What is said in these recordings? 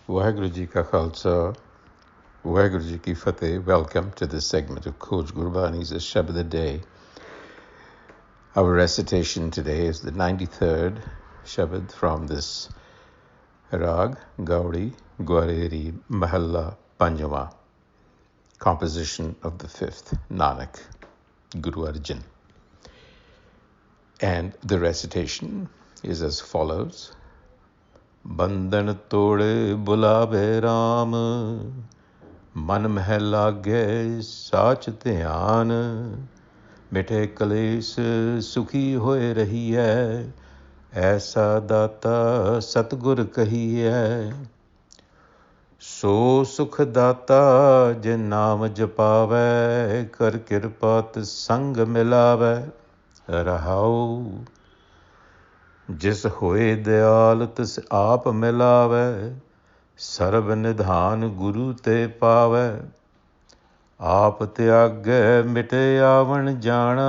Waheguru Ji Ka Khalsa, Waheguru Ji Ki Fateh. Welcome to this segment of Coach Gurbani's a-sabad-a-day. Our recitation today is the 93rd Shabad from this Rag Gaudi Gwareri Mahalla Panjama, composition of the 5th Nanak, Guru Arjan. And the recitation is as follows. Bandhan Tor Bolavai Raam, मन मह लागे साच ध्यान, मिठे कलेस सुखी होए रही है, ऐसा दाता सतगुर कही है। सो सुख दाता जे नाम जपावै, कर किरपा संग मिलावै। रहाओ जिस होए दयाल तिस आप मिलावै, ਸਰਬ ਨਿਧਾਨ ਗੁਰੂ ਤੇ ਪਾਵੈ। ਆਪ ਤਿਆਗੈ ਮਿਟੇ ਆਵਣ ਜਾਣਾ,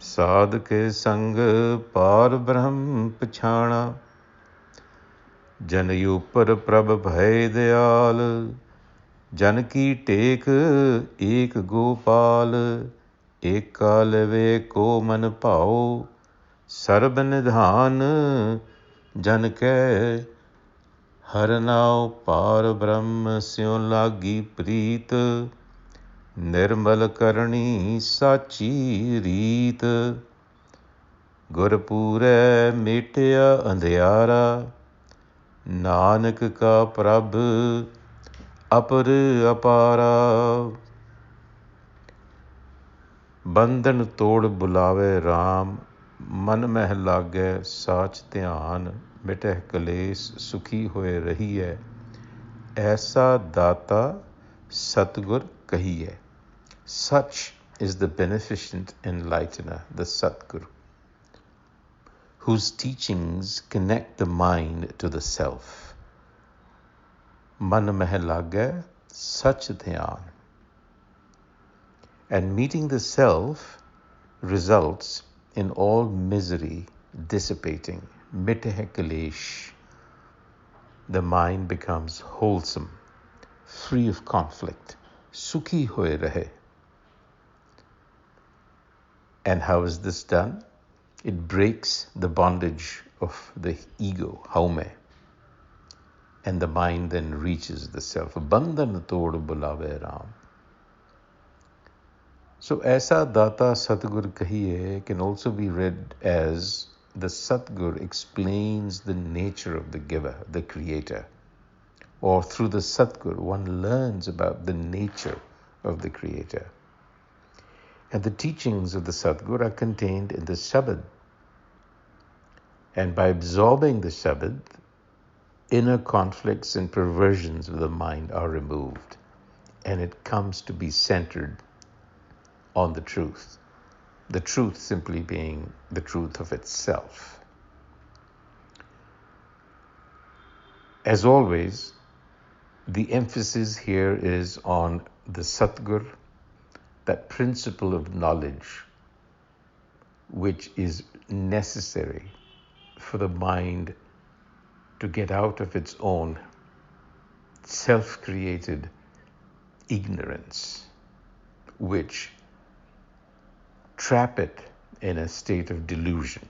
ਸਾਧ ਕੇ ਸੰਗ ਪਾਰ ਬ੍ਰਹਮ ਪਛਾਣਾ। ਜਨ ਉਪਰ ਪ੍ਰਭ ਭੈ ਦਿਆਲ, ਜਨ ਕੀ ਟੇਕ ਏਕ ਗੋਪਾਲ। ਏਕਾ ਲਵੇ ਕੋ ਮਨ ਭਾਉ, ਸਰਬ ਨਿਧਾਨ ਜਨ ਕੈ हर नाव पार ब्रह्म स्यों लागी प्रीत, निर्मल करणी साची रीत। गुरपूरै मेटिया अंधियारा, नानक का प्रभ अपर अपारा। बंधन तोड़ बुलावे राम, मन मह लागै साच ध्यान। मिटह कलेस सुखी होए रही है, ऐसा दाता सतगुर कही है। Such is the beneficent enlightener, the Satguru, whose teachings connect the mind to the self. Man meh lagै sach dhyan. And meeting the self results in all misery dissipating. Miteh kalesh. The mind becomes wholesome, free of conflict. Sukhi hoye rahe. And how is this done? It breaks the bondage of the ego, haume. And the mind then reaches the self. Bandhan Tor Bolavai Raam. So, aisa data Satgur kahiye can also be read as the Satgur explains the nature of the giver, the creator. Or through the Satgur, one learns about the nature of the creator. And the teachings of the Satgur are contained in the Sabad. And by absorbing the Sabad, inner conflicts and perversions of the mind are removed. And it comes to be centered on the truth. The truth simply being the truth of itself. As always, the emphasis here is on the Satgur, that principle of knowledge which is necessary for the mind to get out of its own self-created ignorance, which trap it in a state of delusion.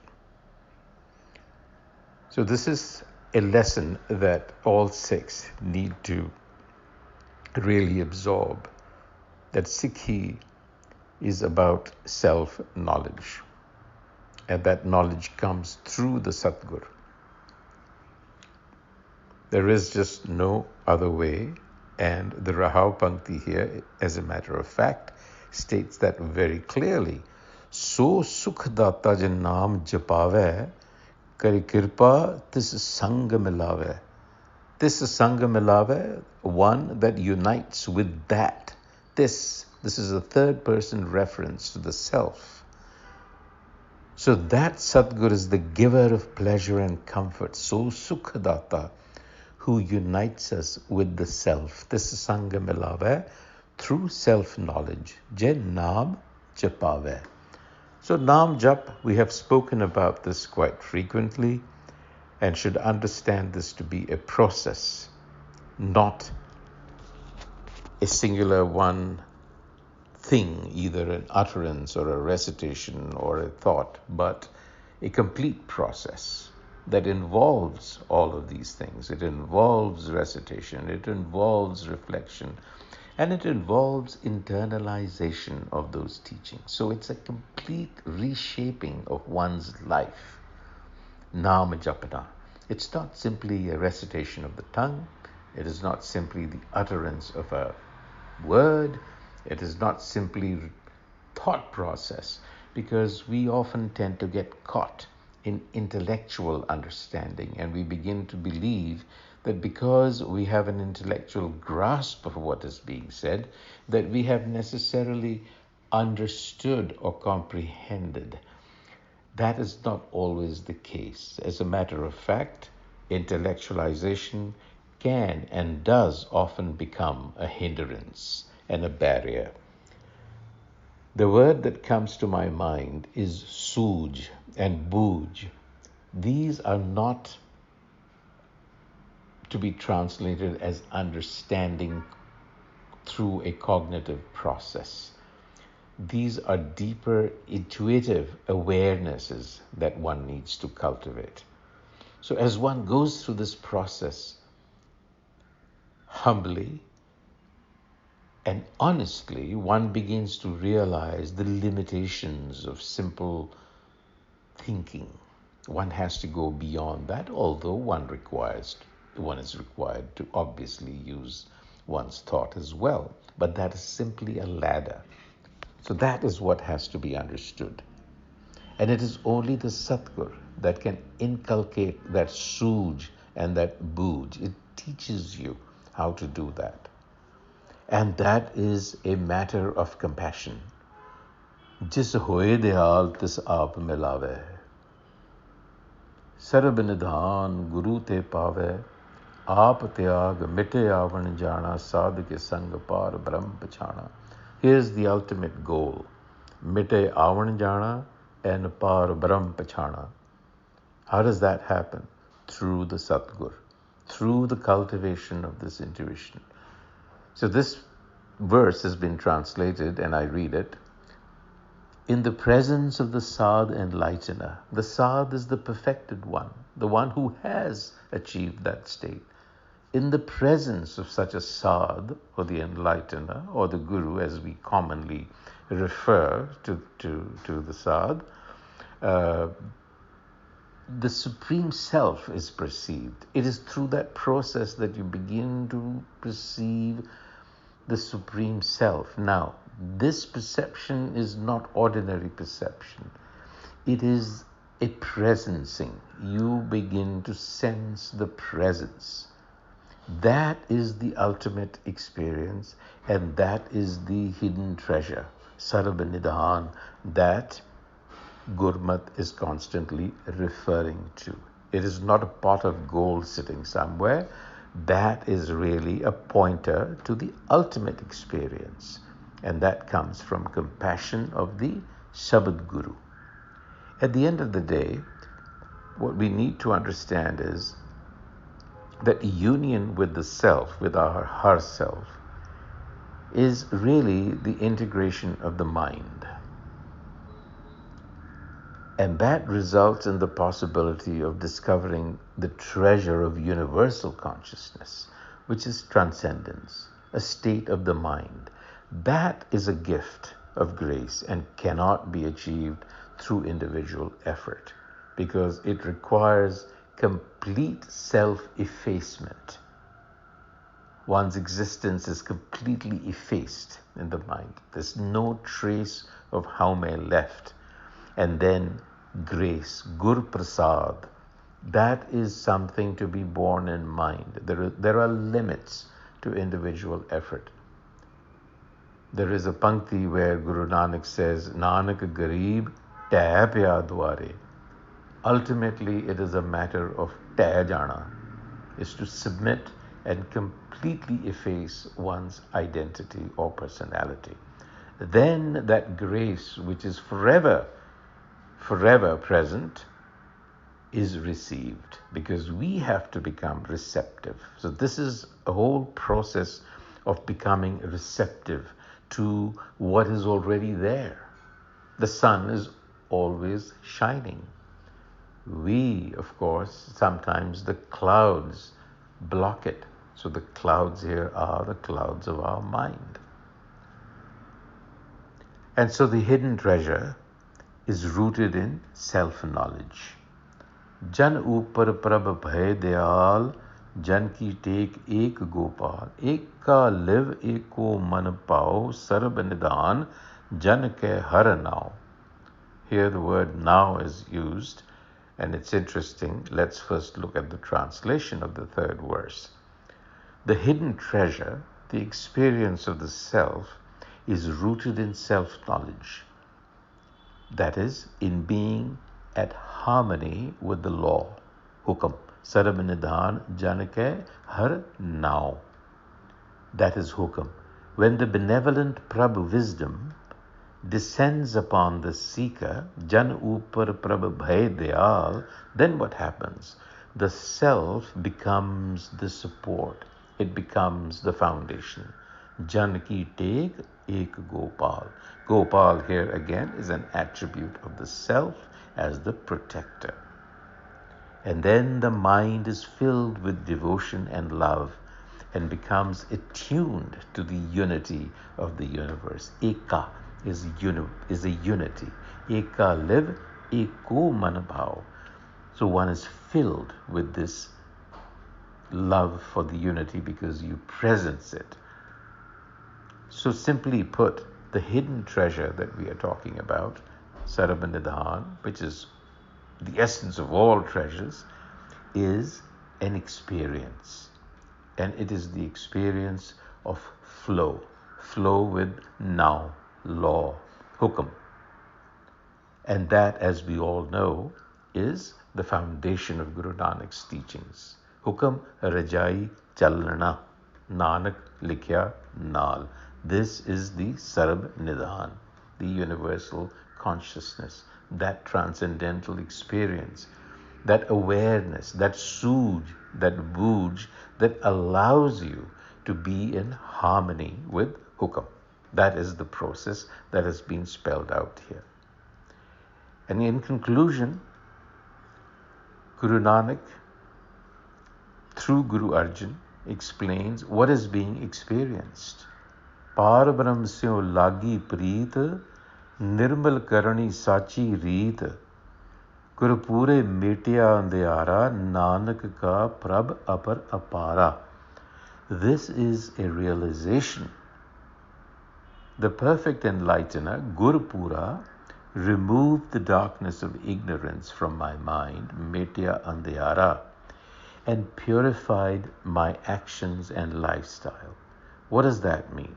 So this is a lesson that all Sikhs need to really absorb, that Sikhi is about self-knowledge, and that knowledge comes through the Satgur. There is just no other way, and the Rahau Pankti here, as a matter of fact, states that very clearly. So sukh data je naam japave, kari kirpa tis sang milave. This sang milave, one that unites with that. This is a third person reference to the self. So that Satgur is the giver of pleasure and comfort. So sukh data, who unites us with the self. This sang milave, through self-knowledge. Je naam japave. So Naam Jap, we have spoken about this quite frequently, and should understand this to be a process, not a singular one thing, either an utterance or a recitation or a thought, but a complete process that involves all of these things. It involves recitation, it involves reflection, and it involves internalization of those teachings. So it's a complete reshaping of one's life. Nama Japana. It's not simply a recitation of the tongue. It is not simply the utterance of a word. It is not simply thought process, because we often tend to get caught in intellectual understanding, and we begin to believe that because we have an intellectual grasp of what is being said, that we have necessarily understood or comprehended. That is not always the case. As a matter of fact, intellectualization can and does often become a hindrance and a barrier. The word that comes to my mind is sooj and booj. These are not to be translated as understanding through a cognitive process. These are deeper intuitive awarenesses that one needs to cultivate. So as one goes through this process humbly and honestly, one begins to realize the limitations of simple thinking. One has to go beyond that, although one is required to obviously use one's thought as well. But that is simply a ladder. So that is what has to be understood. And it is only the Satgur that can inculcate that sooj and that booj. It teaches you how to do that. And that is a matter of compassion. Jis hoye dehal tis aap milave. Sarab nidhan guru te pave. Aap tyag mite avan jana sadh ke sang par brahm pachana. Here's the ultimate goal. Mite avan jana and par brahm pachana. How does that happen? Through the Satgur, through the cultivation of this intuition. So this verse has been translated, and I read it. In the presence of the Sadh enlightener, the Sadh is the perfected one, the one who has achieved that state. In the presence of such a Sadh, or the enlightener, or the Guru, as we commonly refer to the Sadh, the Supreme Self is perceived. It is through that process that you begin to perceive the Supreme Self. Now, this perception is not ordinary perception. It is a presencing. You begin to sense the presence. That is the ultimate experience, and that is the hidden treasure, Sarab Nidhan, that Gurmat is constantly referring to. It is not a pot of gold sitting somewhere. That is really a pointer to the ultimate experience. And that comes from compassion of the Shabad Guru. At the end of the day, what we need to understand is that union with the self, with our Har self, is really the integration of the mind. And that results in the possibility of discovering the treasure of universal consciousness, which is transcendence, a state of the mind. That is a gift of grace and cannot be achieved through individual effort, because it requires complete self-effacement. One's existence is completely effaced in the mind. There's no trace of Haume left. And then grace, Gur Prasad, that is something to be borne in mind. There are limits to individual effort. There is a pankti where Guru Nanak says, Nanak Garib teh pya dware. Ultimately, it is a matter of teh jana, is to submit and completely efface one's identity or personality. Then that grace, which is forever present, is received, because we have to become receptive. So this is a whole process of becoming receptive to what is already there. The sun is always shining. We, of course, sometimes the clouds block it. So the clouds here are the clouds of our mind. And so the hidden treasure is rooted in self-knowledge. Jan upar prabh bhay dayal, jan ki tek ek gopal, ek ka liv eko man pao, sarb nidan, jan ke har now. Here the word now is used, and it's interesting. Let's first look at the translation of the third verse. The hidden treasure, the experience of the self, is rooted in self-knowledge. That is, in being at harmony with the law. Hukam, sarab nidhan janake har now. That is hukam. When the benevolent Prabhu wisdom descends upon the seeker, jan upar prabh bhay dayal, then what happens? The self becomes the support. It becomes the foundation. Jan ki tek ek gopal. Gopal here again is an attribute of the self as the protector. And then the mind is filled with devotion and love and becomes attuned to the unity of the universe. Eka is a unity. Eka liv, eko manabhav. So one is filled with this love for the unity because you presence it. So simply put, the hidden treasure that we are talking about, Sarabhanidhan, which is the essence of all treasures, is an experience. And it is the experience of flow with now, law, hukam. And that, as we all know, is the foundation of Guru Nanak's teachings. Hukam rajai chalna, Nanak likhya naal. This is the Sarab Nidhan, the universal consciousness, that transcendental experience, that awareness, that sooj, that booj, that allows you to be in harmony with hukam. That is the process that has been spelled out here. And in conclusion, Guru Nanak, through Guru Arjan, explains what is being experienced. Par Brahm syo lagi preet, nirmal karani sachi reet, Gurupure metya andhyara, Nanak ka prabh apar apara. This is a realization. The perfect enlightener, Gurupura, removed the darkness of ignorance from my mind, metya andhyara, and purified my actions and lifestyle. What does that mean?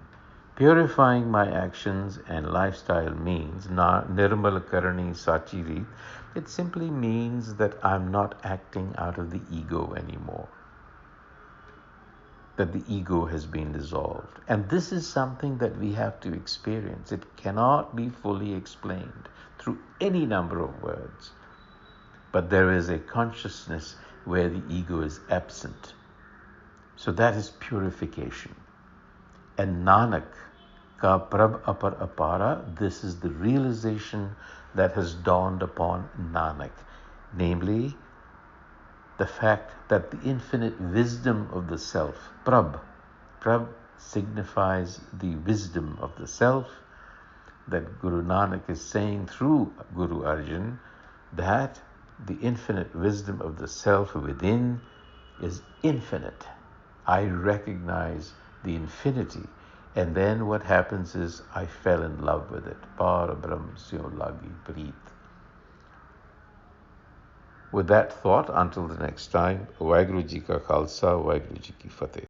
Purifying my actions and lifestyle means nirmal karani sachiri. It simply means that I'm not acting out of the ego anymore. That the ego has been dissolved. And this is something that we have to experience. It cannot be fully explained through any number of words. But there is a consciousness where the ego is absent. So that is purification. And Nanak ka prabh apar apara, this is the realization that has dawned upon Nanak, namely the fact that the infinite wisdom of the self, prabh signifies the wisdom of the self, that Guru Nanak is saying through Guru Arjan that the infinite wisdom of the self within is infinite. I recognize the infinity. And then what happens is I fell in love with it. Par Brahm syo lagi preet. With that thought, until the next time, Vaheguru Ji ka Khalsa, Vaheguru Ji ki Fateh.